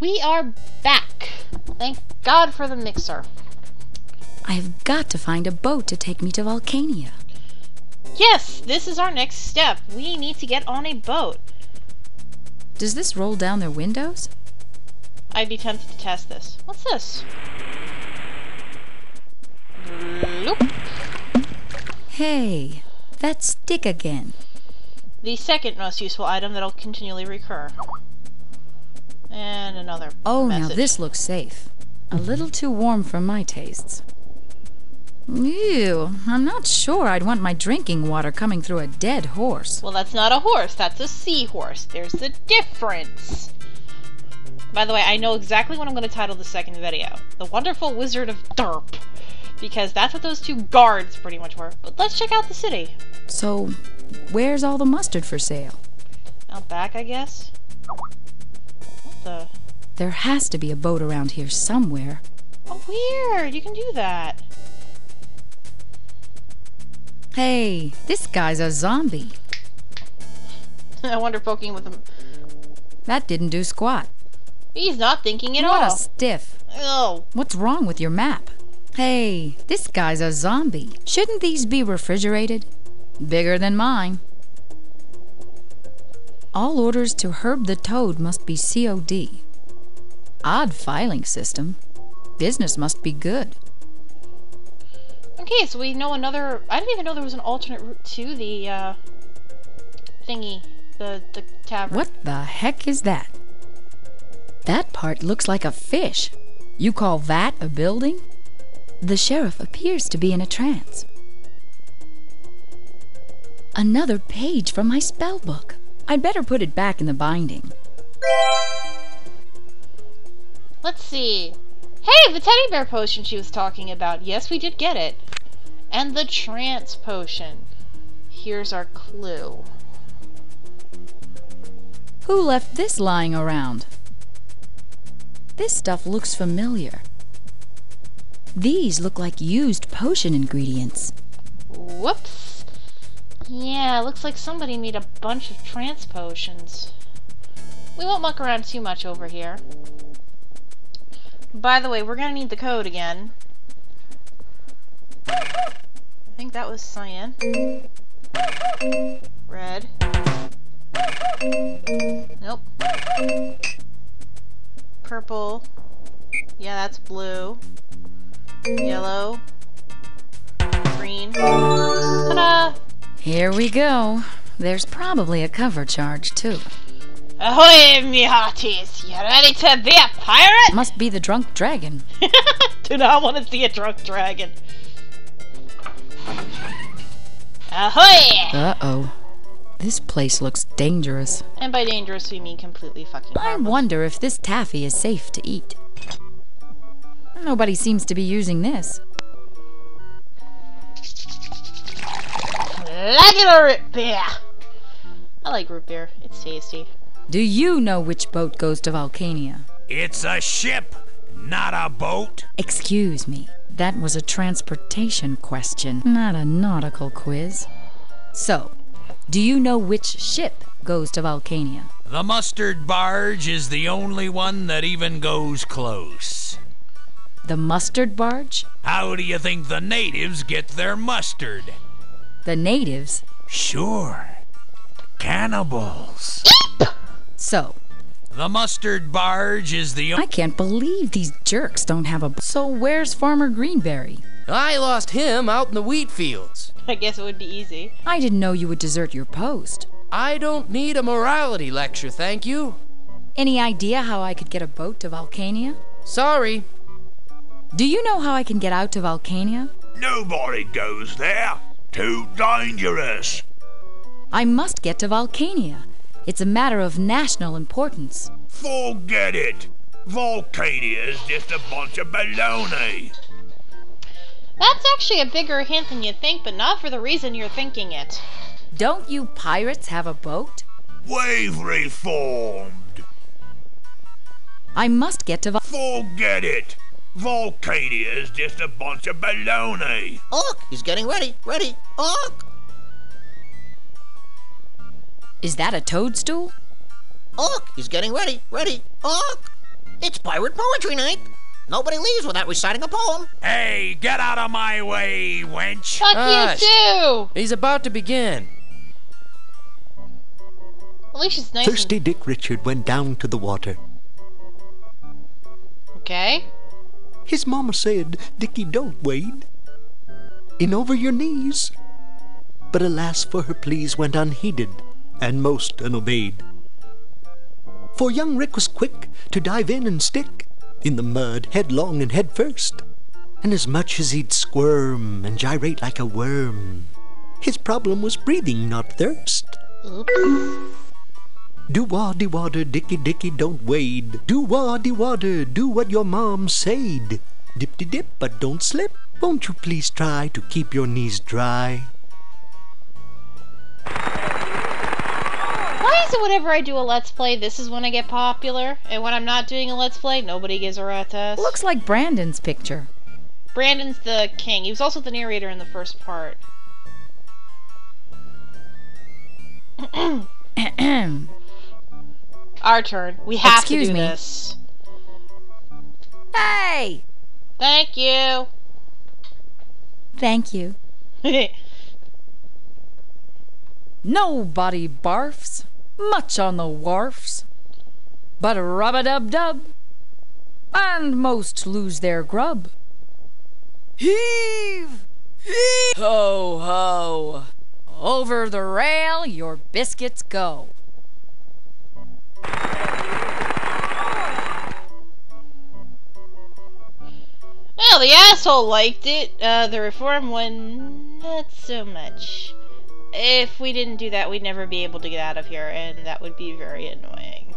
We are back. Thank God for the mixer. I have got to find a boat to take me to Vulcania. Yes, this is our next step. We need to get on a boat. Does this roll down their windows? I'd be tempted to test this. What's this? Bloop. Hey, that stick again. The second most useful item that'll continually recur. And another message. Now this looks safe. A little too warm for my tastes. Ew, I'm not sure I'd want my drinking water coming through a dead horse. Well, that's not a horse, that's a seahorse. There's a difference. By the way, I know exactly what I'm going to title the second video. The Wonderful Wizard of Derp. Because that's what those two guards pretty much were. But let's check out the city. So, where's all the mustard for sale? Out back, I guess? What the? There has to be a boat around here somewhere. Oh, weird. You can do that. Hey, this guy's a zombie. I wonder poking with him. That didn't do squat. He's not thinking at all. What a stiff. Oh. What's wrong with your map? Hey, this guy's a zombie. Shouldn't these be refrigerated? Bigger than mine. All orders to Herb the Toad must be COD. Odd filing system. Business must be good. Okay, so we know another... I didn't even know there was an alternate route to the, thingy. The tavern. What the heck is that? That part looks like a fish. You call that a building? The sheriff appears to be in a trance. Another page from my spell book. I'd better put it back in the binding. Let's see. Hey, the teddy bear potion she was talking about. Yes, we did get it. And the trance potion. Here's our clue. Who left this lying around? This stuff looks familiar. These look like used potion ingredients. Whoops. Yeah, looks like somebody made a bunch of trance potions. We won't muck around too much over here. By the way, we're gonna need the code again. I think that was cyan. Red. Nope. Purple. Yeah, that's blue. Yellow. Green. Ta-da! Here we go. There's probably a cover charge, too. Ahoy, me hearties! You ready to be a pirate? Must be the drunk dragon. Do not want to see a drunk dragon. Ahoy! Uh-oh. This place looks dangerous. And by dangerous, we mean completely fucking I harmless. wonder if this taffy is safe to eat. Nobody seems to be using this. Like it or root beer! I like root beer. It's tasty. Do you know which boat goes to Vulcania? It's a ship, not a boat. Excuse me. That was a transportation question, not a nautical quiz. So, do you know which ship goes to Vulcania? The mustard barge is the only one that even goes close. The mustard barge? How do you think the natives get their mustard? The natives? Sure. Cannibals. So, The mustard barge is the I can't believe these jerks don't have a... So where's Farmer Greenberry? I lost him out in the wheat fields. I guess it would be easy. I didn't know you would desert your post. I don't need a morality lecture, thank you. Any idea how I could get a boat to Vulcania? Sorry. Do you know how I can get out to Vulcania? Nobody goes there. Too dangerous. I must get to Vulcania. It's a matter of national importance. Forget it. Vulcania's just a bunch of baloney. That's actually a bigger hint than you think, but not for the reason you're thinking it. Don't you pirates have a boat? We've reformed. I must get to Forget it. Vulcania's just a bunch of baloney. Look, he's getting ready. Ready. Look. Is that a toadstool? Look, he's getting ready. Ready. Look. It's pirate poetry night. Nobody leaves without reciting a poem. Hey, get out of my way, wench. Fuck Hush. you too! He's about to begin. At least she's nice. Thirsty Dick Richard went down to the water. Okay. His mama said, Dickie, don't wade. In over your knees. But alas, for her pleas went unheeded and most unobeyed. For young Rick was quick to dive in and stick in the mud headlong and head first. And as much as he'd squirm and gyrate like a worm, his problem was breathing, not thirst. Oops. Do-wah-de water, Dickie, Dickie, don't wade. Do-wah-de water, do what your mom said. Dip-de-dip, but don't slip. Won't you please try to keep your knees dry? Why is it whenever I do a Let's Play, this is when I get popular? And when I'm not doing a Let's Play, nobody gives a rat's ass? Looks like Brandon's picture. Brandon's the king. He was also the narrator in the first part. Our turn. We have Excuse to do me. this. Hey! Thank you. Thank you. Nobody barfs much on the wharfs, but rub-a-dub-dub, and most lose their grub. Heave! Heave! Ho, ho! Over the rail your biscuits go. Well, the asshole liked it. The reform one, not so much. If we didn't do that, we'd never be able to get out of here, and that would be very annoying.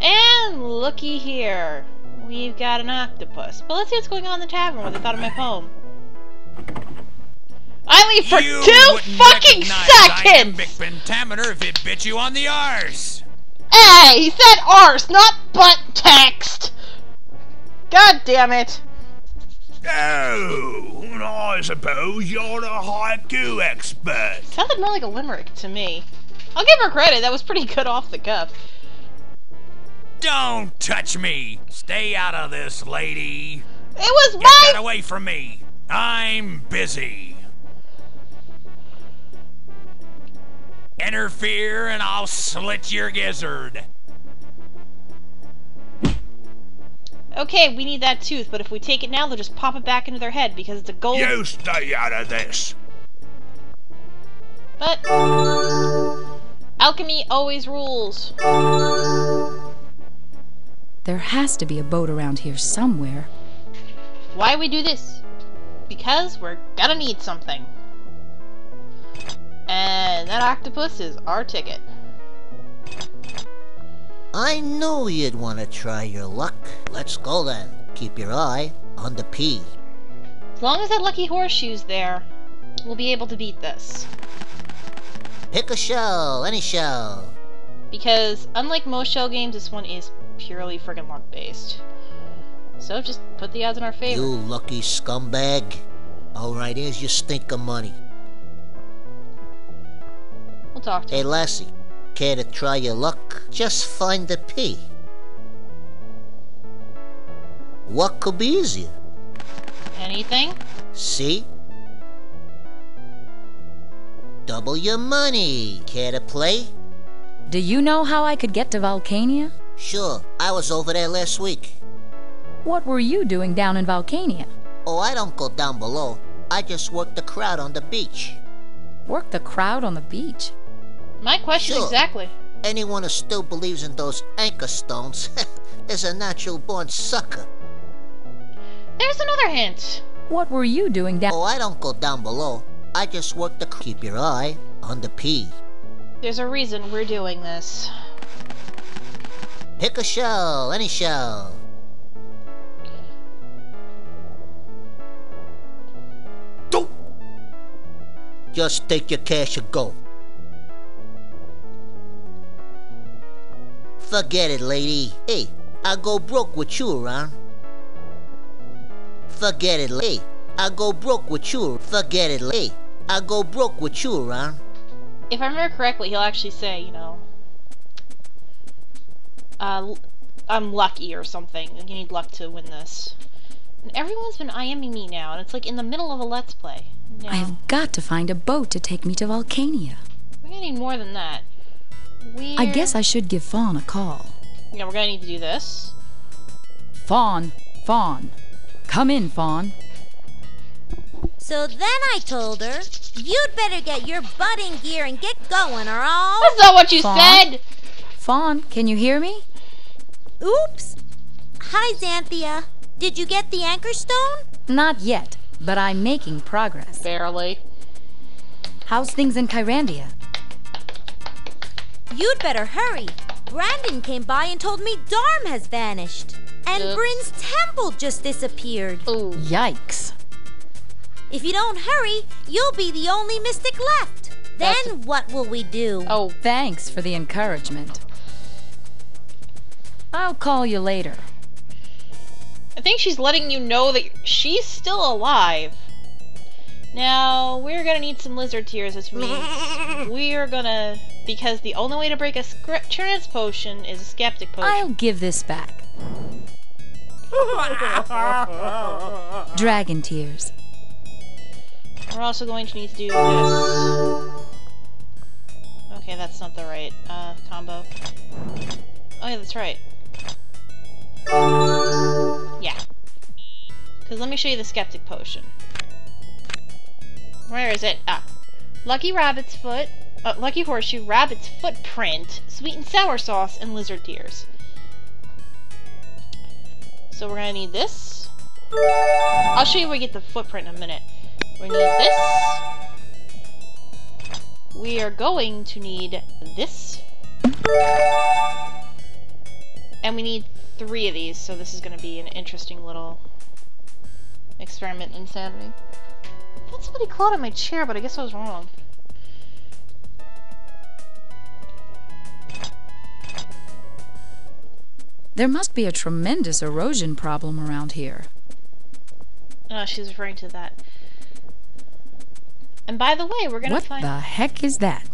And looky here. We've got an octopus. But let's see what's going on in the tavern where they thought of my poem. I leave for You 2 wouldn't fucking recognize seconds! iambic pentameter if it bit you on the arse. Hey, he said arse, not butt text! God damn it. Oh, I suppose you're the haiku expert. Sounded more like a limerick to me. I'll give her credit, that was pretty good off the cuff. Don't touch me. Stay out of this, lady. It was Get my... that away from me. I'm busy. Interfere and I'll slit your gizzard. Okay, we need that tooth, but if we take it now, they'll just pop it back into their head because it's a gold... You stay out of this. But... alchemy always rules. There has to be a boat around here somewhere. Why we do this? Because we're gonna need something. And that octopus is our ticket. I knew you'd want to try your luck. Let's go then. Keep your eye on the P. As long as that lucky horseshoe's there, we'll be able to beat this. Pick a shell, any shell. Because, unlike most shell games, this one is purely friggin' luck-based. So just put the odds in our favor. You lucky scumbag. Alright, here's your stink of money. We'll talk to Hey, him. lassie, care to try your luck? Just find the P. What could be easier? Anything? See? Double your money. Care to play? Do you know how I could get to Volcania? Sure, I was over there last week. What were you doing down in Volcania? Oh, I don't go down below. I just work the crowd on the beach. Work the crowd on the beach. My question Sure. exactly. Anyone who still believes in those anchor stones is a natural-born sucker. There's another hint. What were you doing down... Oh, I don't go down below. I just work the... Keep your eye on the P. There's a reason we're doing this. Pick a shell, any shell. Don't. Just take your cash and go. Forget it, lady. Hey, I'll go broke with you around. Forget it, hey, I'll go broke with you. Forget it, hey, I'll go broke with you around. If I remember correctly, he'll actually say, you know, I'm lucky or something. You need luck to win this. And everyone's been IMing me now, and it's like in the middle of a Let's Play. Now, I've got to find a boat to take me to Volcania. we're gonna need more than that. I guess I should give Fawn a call. Yeah, we're gonna need to do this. Fawn, Fawn. Come in, Fawn. So then I told her, you'd better get your butt in gear and get going, or all... That's not what you Fawn? said! Fawn, can you hear me? Oops. Hi, Xanthia. Did you get the anchor stone? Not yet, but I'm making progress. Barely. How's things in Kyrandia? You'd better hurry. Brandon came by and told me Darm has vanished. And Oops. Bryn's temple just disappeared. Ooh. Yikes. If you don't hurry, you'll be the only mystic left. Then what will we do? Oh, Thanks for the encouragement. I'll call you later. I think she's letting you know that she's still alive. Now, we're gonna need some lizard tears, which means we're gonna... Because the only way to break a trance potion is a skeptic potion. I'll give this back. Dragon tears. We're also going to need to do this. Okay, that's not the right combo. Oh yeah, that's right. Yeah. Because let me show you the skeptic potion. Where is it? Ah. Lucky rabbit's foot, lucky horseshoe, rabbit's footprint, sweet and sour sauce, and lizard tears. So we're gonna need this. I'll show you where we get the footprint in a minute. We need this. We are going to need this. And we need 3 of these, so this is going to be an interesting little experiment in insanity. I thought somebody clawed at my chair, but I guess I was wrong. There must be a tremendous erosion problem around here. Oh, she's referring to that. And by the way, we're going to What find... the heck is that?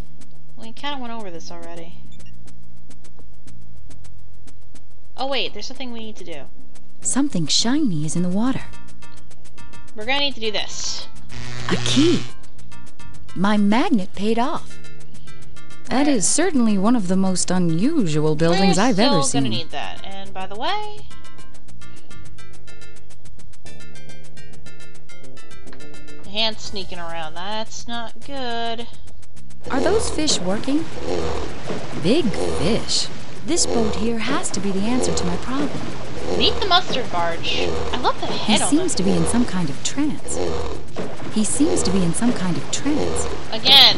We kind of went over this already. Oh wait, there's something we need to do. Something shiny is in the water. We're going to need to do this. A key. My magnet paid off. That is certainly one of the most unusual buildings I've ever We're still seen. going to need that. And by the way... The hand's sneaking around. That's not good. Are those fish working? Big fish. This boat here has to be the answer to my problem. Meet the mustard barge. I love the He head on seems them. to be in some kind of trance. He seems to be in some kind of trance. Again,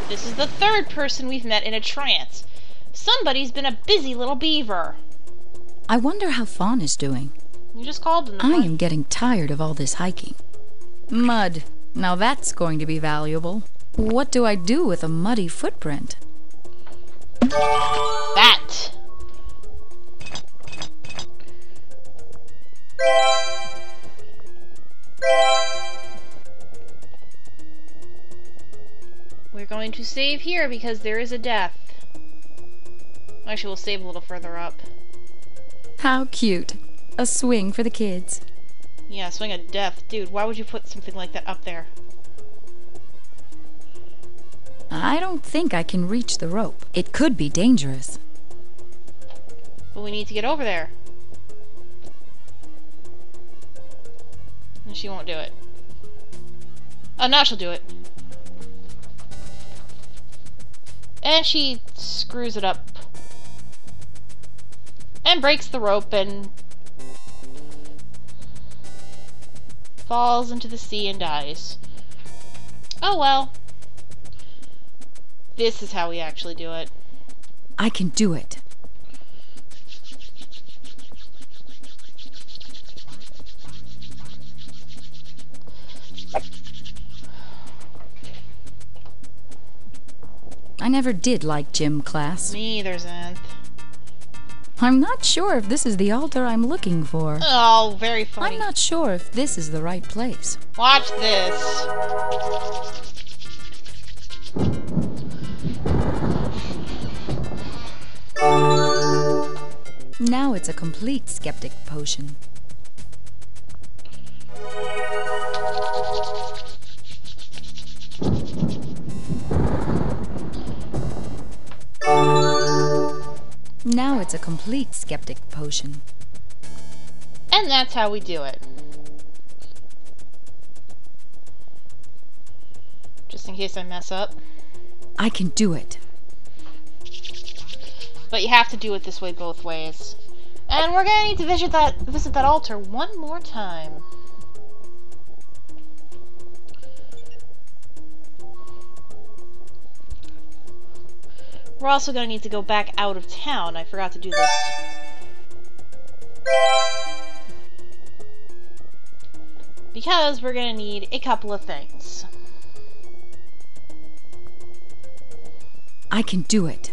this is the 3rd person we've met in a trance. Somebody's been a busy little beaver. I wonder how Fawn is doing. You just called him. I am getting tired of all this hiking. Mud. Now that's going to be valuable. What do I do with a muddy footprint? That. We're going to save here because there is a death. Actually, we'll save a little further up. How cute. A swing for the kids. Yeah, swing of death. Dude, why would you put something like that up there? I don't think I can reach the rope. It could be dangerous. But we need to get over there. And she won't do it. Oh, now she'll do it. And she screws it up. And breaks the rope and falls into the sea and dies. Oh well. This is how we actually do it. I can do it. I never did like gym class. Me either, Xanth. I'm not sure if this is the altar I'm looking for. Oh, very funny. I'm not sure if this is the right place. Watch this. Now it's a complete skeptic potion. Now it's a complete skeptic potion. And that's how we do it. Just in case I mess up. I can do it. But you have to do it this way both ways. And we're gonna need to visit that altar one more time. We're also gonna need to go back out of town. I forgot to do this. Because we're gonna need a couple of things. I can do it.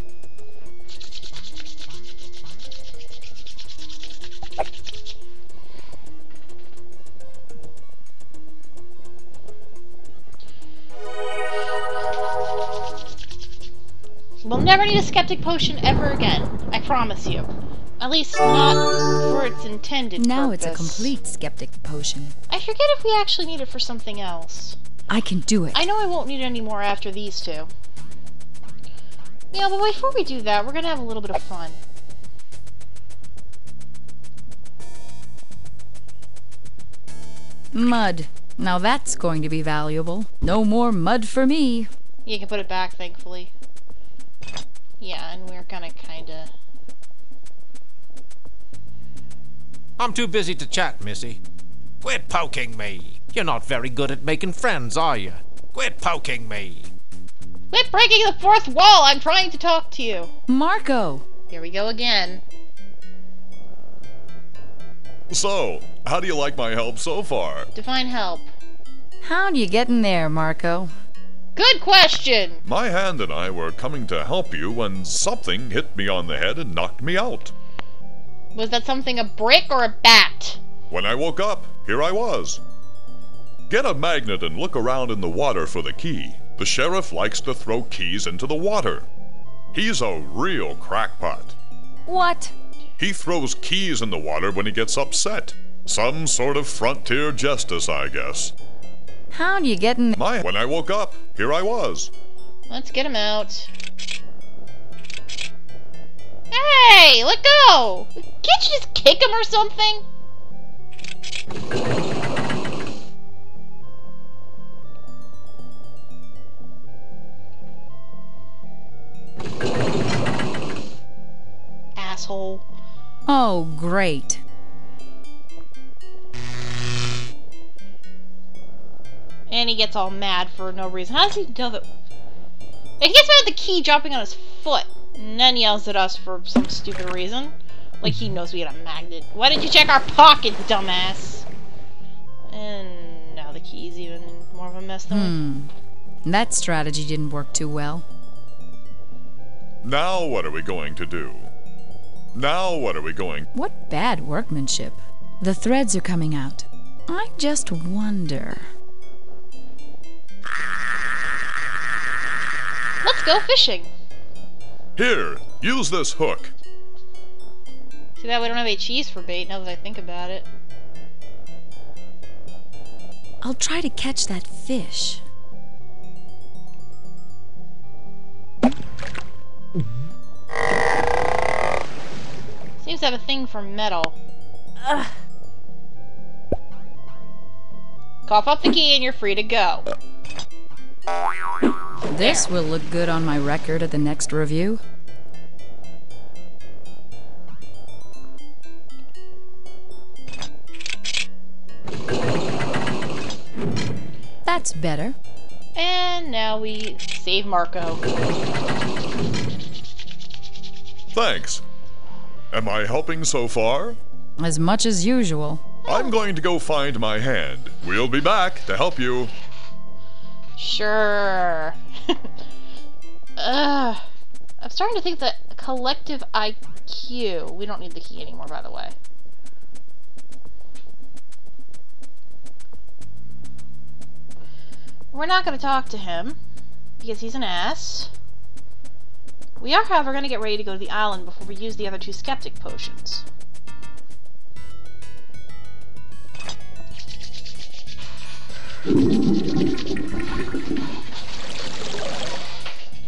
We'll never need a skeptic potion ever again. I promise you. At least not for its intended Now purpose. it's a complete skeptic potion. I forget if we actually need it for something else. I can do it. I know I won't need it anymore after these two. Yeah, but before we do that, we're gonna have a little bit of fun. Mud. Now that's going to be valuable. No more mud for me. You can put it back, thankfully. Yeah, and we're gonna kinda... I'm too busy to chat, Missy. Quit poking me. You're not very good at making friends, are you? Quit poking me. Quit breaking the fourth wall! I'm trying to talk to you! Marco! Here we go again. So, how do you like my help so far? Define help. How'd you get in there, Marco? Good question! My hand and I were coming to help you when something hit me on the head and knocked me out. Was that something a brick or a bat? When I woke up, here I was. Get a magnet and look around in the water for the key. The sheriff likes to throw keys into the water. He's a real crackpot. What? He throws keys in the water when he gets upset. Some sort of frontier justice, I guess. How'd you get in there? When I woke up, here I was. Let's get him out. Hey, let go! Can't you just kick him or something? Asshole. Oh, great. And he gets all mad for no reason. How does he know that? He gets mad at the key dropping on his foot, and then yells at us for some stupid reason. Like he knows we had a magnet. Why didn't you check our pocket, dumbass? And now the key's even more of a mess than That strategy didn't work too well. Now what are we going to do? Now what are we going? What bad workmanship. The threads are coming out. I just wonder. Let's go fishing. Here, use this hook. See that we don't have any cheese for bait now that I think about it. I'll try to catch that fish. Seems to have a thing for metal. Ugh. Cough up the key and you're free to go. This will look good on my record at the next review. That's better. And now we save Marco. Thanks. Am I helping so far? As much as usual. I'm going to go find my hand. We'll be back to help you. Sure. I'm starting to think that collective IQ... We don't need the key anymore, by the way. We're not going to talk to him, because he's an ass. We are, however, going to get ready to go to the island before we use the other 2 skeptic potions.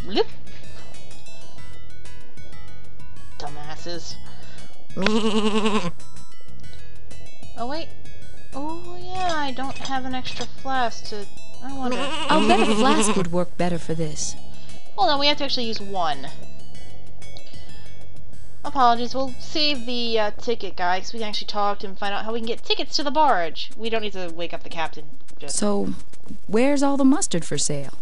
Bloop. Dumbasses. Oh wait. Oh yeah, I don't have an extra flask to... I wonder... I'll bet a flask would work better for this. Hold on, we have to actually use 1. Apologies, we'll save the ticket guy, because we can actually talk to him and find out how we can get tickets to the barge. We don't need to wake up the captain. So, where's all the mustard for sale?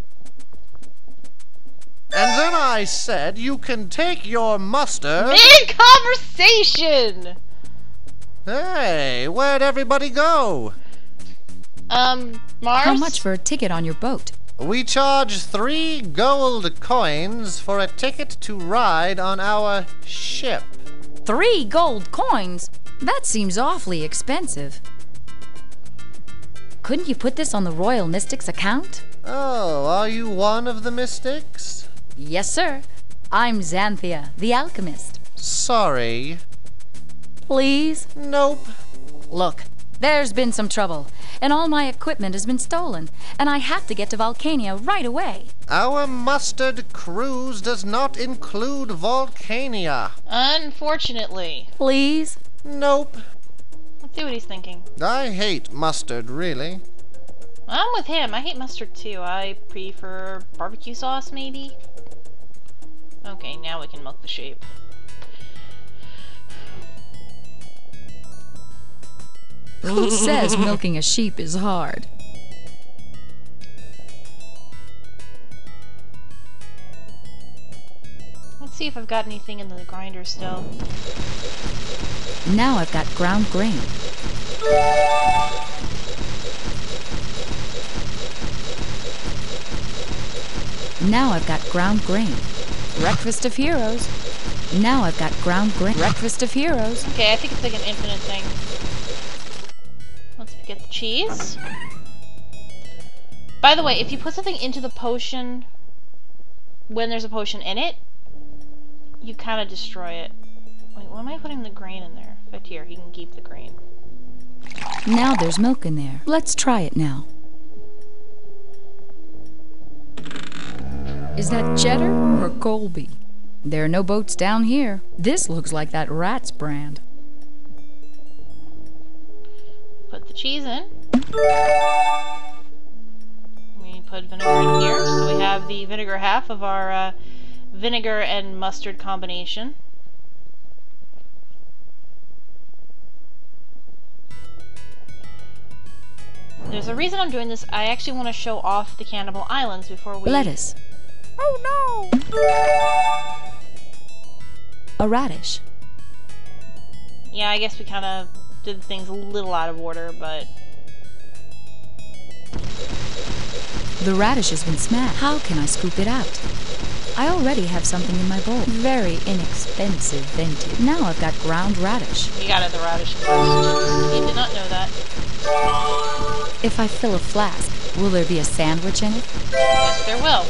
And then I said you can take your mustard... Mid-conversation! Hey, where'd everybody go? Mars? How much for a ticket on your boat? We charge 3 gold coins for a ticket to ride on our ship. 3 gold coins? That seems awfully expensive. Couldn't you put this on the Royal Mystics account? Oh, are you one of the mystics? Yes, sir. I'm Xanthia, the alchemist. Sorry. Please? Nope. Look, there's been some trouble, and all my equipment has been stolen, and I have to get to Volcania right away. Our mustard cruise does not include Volcania. Unfortunately. Please? Nope. Let's see what he's thinking. I hate mustard, really. I'm with him. I hate mustard too. I prefer barbecue sauce, maybe? Okay, now we can milk the sheep. Who says milking a sheep is hard? Let's see if I've got anything in the grinder still. Now I've got ground grain. Now I've got ground grain. Breakfast of heroes. Now I've got ground grain. Breakfast of heroes. Okay, I think it's like an infinite thing. Let's get the cheese. By the way, if you put something into the potion when there's a potion in it, you kind of destroy it. Wait, why am I putting the grain in there? But here, he can keep the grain. Now there's milk in there. Let's try it now. Is that cheddar or Colby? There are no boats down here. This looks like that Rat's brand. Put the cheese in. We put vinegar in here, so we have the vinegar half of our vinegar and mustard combination. There's a reason I'm doing this. I actually want to show off the Cannibal Islands before we... Lettuce. Oh no! A radish. Yeah, I guess we kind of did things a little out of order, but... The radish has been smashed. How can I scoop it out? I already have something in my bowl. Very inexpensive vintage. Now I've got ground radish. You got it, the radish first. You did not know that. If I fill a flask, will there be a sandwich in it? Yes, there will.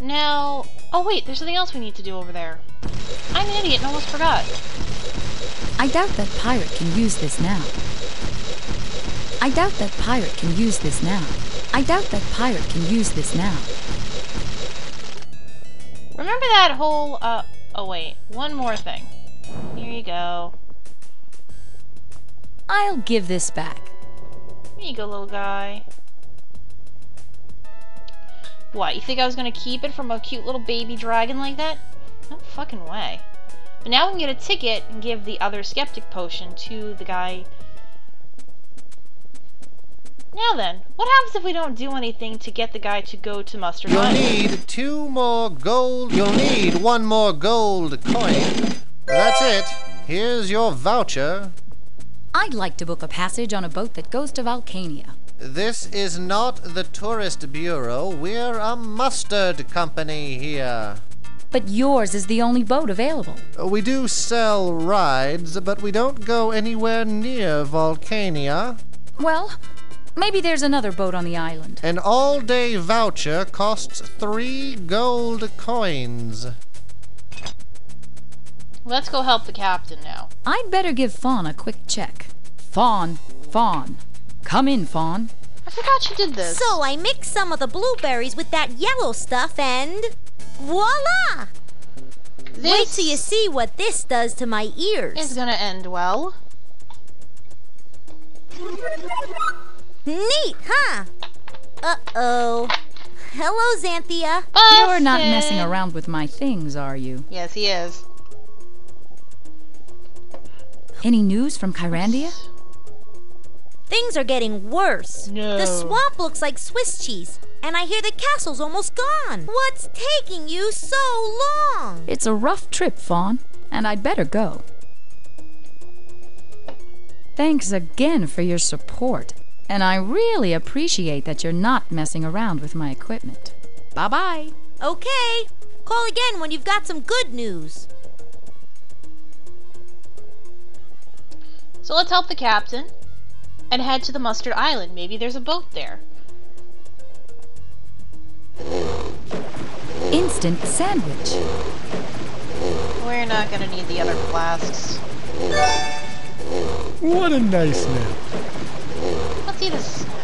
Now... Oh wait, there's something else we need to do over there. I'm an idiot and almost forgot. I doubt that pirate can use this now. I doubt that pirate can use this now. I doubt that pirate can use this now. Remember that whole, oh wait, one more thing. Here you go. I'll give this back. Here you go, little guy. What, you think I was gonna keep it from a cute little baby dragon like that? No fucking way. But now we can get a ticket and give the other skeptic potion to the guy. Now then, what happens if we don't do anything to get the guy to go to Mustard Island? You'll need 2 more gold. You'll need 1 more gold coin. That's it. Here's your voucher. I'd like to book a passage on a boat that goes to Volcania. This is not the tourist bureau. We're a mustard company here. But yours is the only boat available. We do sell rides, but we don't go anywhere near Volcania. Well, Maybe there's another boat on the island. An all-day voucher costs 3 gold coins. Let's go help the captain now. I'd better give Fawn a quick check. Fawn. Come in, Fawn. I forgot you did this. So I mixed some of the blueberries with that yellow stuff and... voila! Wait till you see what this does to my ears. It's gonna end well. Neat, huh? Uh-oh. Hello, Xanthia. You're not messing around with my things, are you? Yes, he is. Any news from Kyrandia? Things are getting worse. No. The swamp looks like Swiss cheese, and I hear the castle's almost gone. What's taking you so long? It's a rough trip, Fawn, and I'd better go. Thanks again for your support, and I really appreciate that you're not messing around with my equipment. Bye-bye. Okay. Call again when you've got some good news. So let's help the captain and head to the Mustard Island. Maybe there's a boat there. Instant sandwich. We're not gonna need the other flasks. What a nice nap. Let's eat a snack.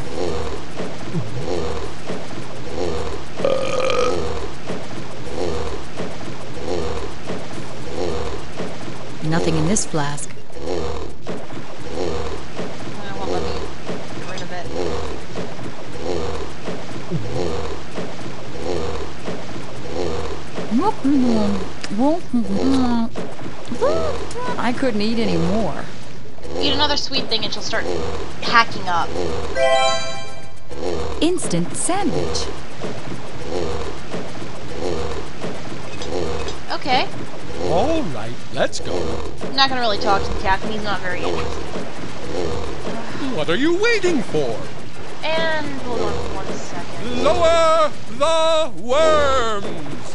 Nothing in this flask. Well, let me get rid of it. I couldn't eat any more. Eat another sweet thing and she'll start hacking up. Instant sandwich. Okay. All right, let's go. I'm not gonna really talk to the captain. He's not very interested. What are you waiting for? And hold on for 1 second. Lower the worms!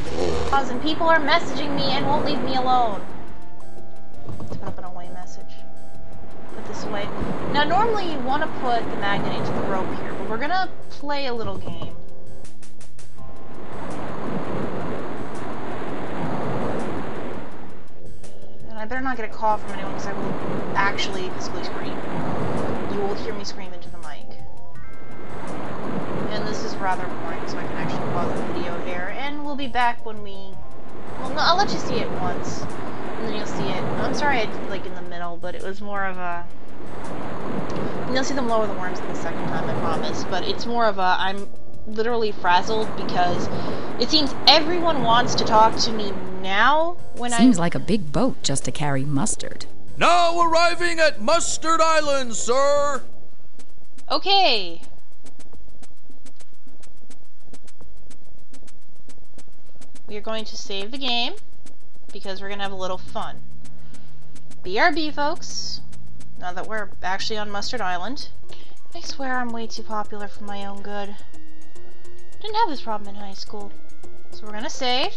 And people are messaging me and won't leave me alone. Let's put up an away message. Put this away. Now, normally you want to put the magnet into the rope here, but we're gonna play a little game. And I better not get a call from anyone because I will actually physically scream. You will hear me scream into the mic. And this is rather boring, so I can actually pause the video here, and we'll be back when we... Well, no, I'll let you see it once, and then you'll see it. I'm sorry I did, like, in the middle, but it was more of a... And you'll see them lower the worms the second time, I promise, but it's more of a... I'm literally frazzled because it seems everyone wants to talk to me now when Seems like a big boat just to carry mustard. Now arriving at Mustard Island, sir! Okay. We are going to save the game because we're going to have a little fun. BRB, folks. Now that we're actually on Mustard Island. I swear I'm way too popular for my own good. Didn't have this problem in high school. So we're going to save.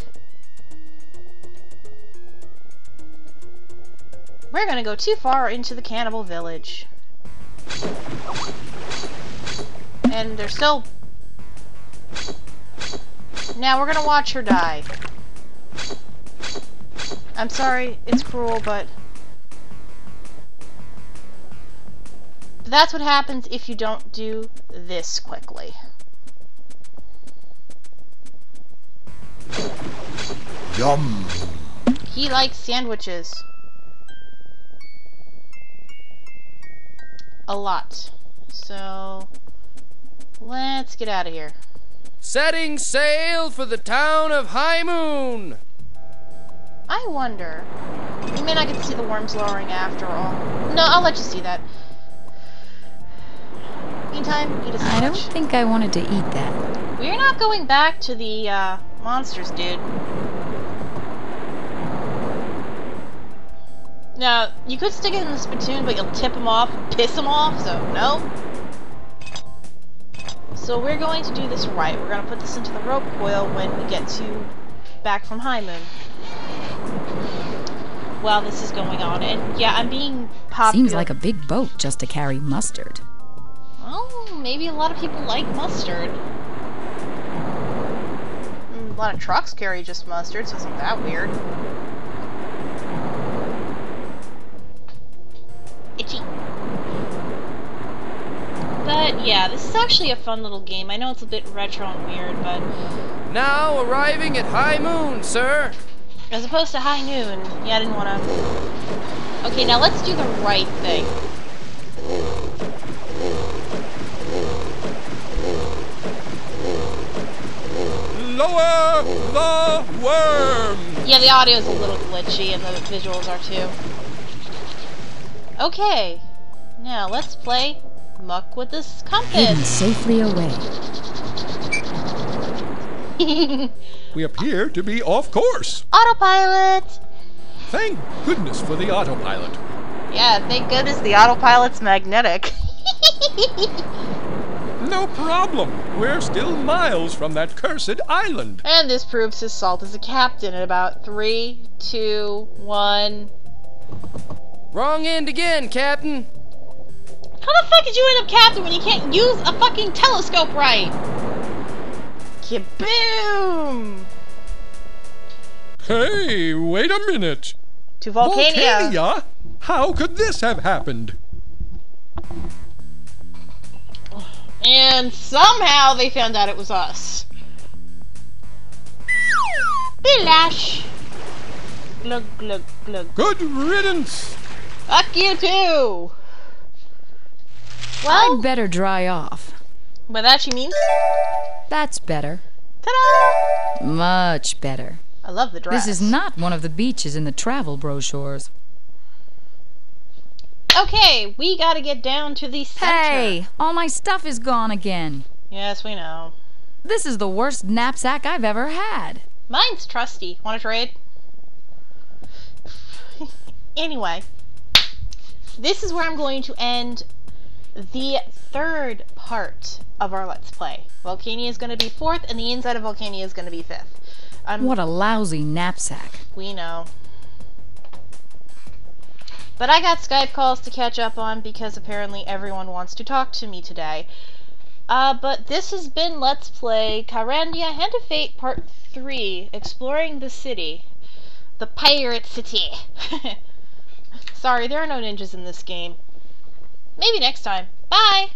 We're going to go too far into the cannibal village. And they're still... Now we're gonna watch her die. I'm sorry, it's cruel, but that's what happens if you don't do this quickly. Yum! He likes sandwiches. A lot. So, let's get out of here. Setting sail for the town of High Moon. I wonder. You may not get to see the worms lowering after all. No, I'll let you see that. Meantime, eat a sandwich. I don't think I wanted to eat that. We're not going back to the, monsters, dude. Now, you could stick it in the spittoon, but you'll tip them off, piss them off, so no. So we're going to do this right. We're going to put this into the rope coil when we get to back from High Moon. While this is going on, and yeah, I'm being popular. Seems like a big boat just to carry mustard. Well, maybe a lot of people like mustard. A lot of trucks carry just mustard, so it's not that weird. Itchy. But yeah, this is actually a fun little game. I know it's a bit retro and weird, but... Now arriving at high moon, sir. As opposed to high noon. Yeah, I didn't want to... Okay, now let's do the right thing. Lower the worm! Yeah, the audio is a little glitchy, and the visuals are too. Okay, now let's play Muck with this compass. Hidden safely away. We appear to be off course. Autopilot! Thank goodness for the autopilot. Yeah, thank goodness the autopilot's magnetic. No problem. We're still miles from that cursed island. And this proves his salt as a captain in about 3, 2, 1... Wrong end again, Captain. How the fuck did you end up captain when you can't use a fucking telescope right? Kaboom! Hey, wait a minute. To Volcania. Volcania? How could this have happened? And somehow they found out it was us. Bilash. Glug, glug, glug. Good riddance. Fuck you too. Well, I'd better dry off. by that she means... That's better. Ta-da! Much better. I love the dress. This is not one of the beaches in the travel brochures. Okay, we gotta get down to the center. Hey! All my stuff is gone again. Yes, we know. This is the worst knapsack I've ever had. Mine's trusty. Want to trade? Anyway, this is where I'm going to end the third part of our Let's Play. Volcania is going to be 4th, and the inside of Volcania is going to be 5th. What a lousy knapsack. We know. But I got Skype calls to catch up on because apparently everyone wants to talk to me today. But this has been Let's Play Kyrandia Hand of Fate Part 3, Exploring the City. The Pirate City. Sorry, there are no ninjas in this game. Maybe next time. Bye!